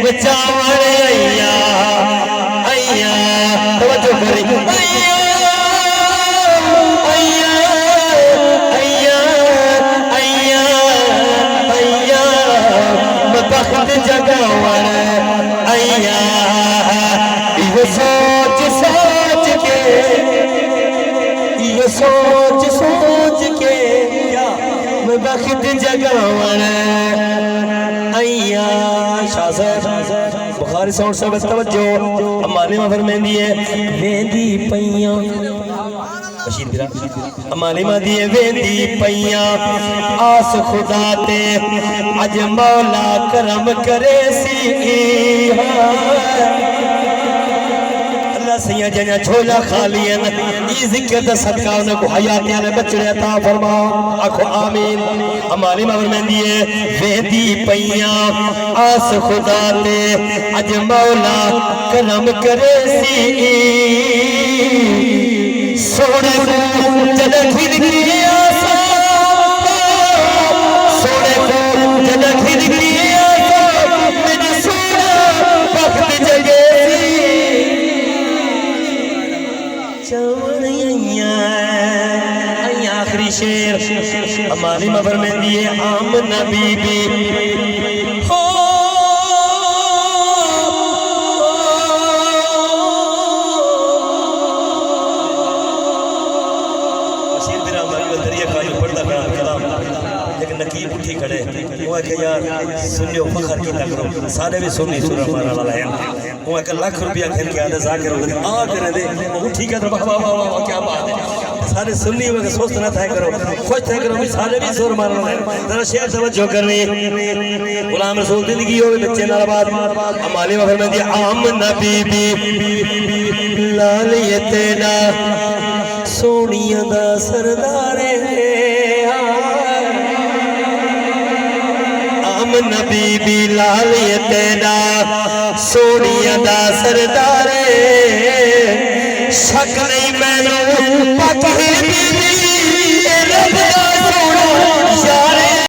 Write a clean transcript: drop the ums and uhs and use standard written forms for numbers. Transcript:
बचावन अय्या अय्या तवज्जो करी अय्या अय्या अय्या अय्या अय्या बख्त जगावन अय्या ये सोच सोच के ये सोच सोच के मैं बख्त जगावन अय्या शाह साहब बुखारी साउंड से तवज्जो अमाने में फरमांदी है वेंदी पईयां बशीर बिरा अमाने में दी वेंदी पईयां आस खुदा ते अज मौला करम करे सी सैया जया झोला खाली है ई जिक्र दा सदका उन्हें को हयात ने बचड़े अता फरमा आखो आमीन हमारी मगर मेंदी है वेदी पईयां आस खुदा ते अज मौला करम करे सी सोने को जद खिद की आसा सोने को जद खिद की आसा मेरी सोना वक्त जगे आखिरी शेर हमारी मगर में दिए आमना बीबी हो बशीर बिरा हमारी दरिया खाली पड़ता कलाम लेकिन नकीब उठी खड़े वो के यार सुनियो फखर की करो सारे भी सुन्नी सुरा मारा वाला है वो एक लाख रुपया खेल के आदे जाकर आ करे दे वो ठीक है तो वाह वाह वाह क्या बात है सारे सुन्नी वगैरह सोच ना था करो खुश थे करो भी सारे भी सुर मारना है जरा शेर तवज्जो करनी गुलाम रसूल जिंदगी हो बच्चे नाल बात हमारे वफर में दी आमना बीबी लाल ये तेरा सोनिया दा सरदार आमना बीबी लाल ये तेरा सोनिया दा सरदार शक नहीं मैनू पक है बीबी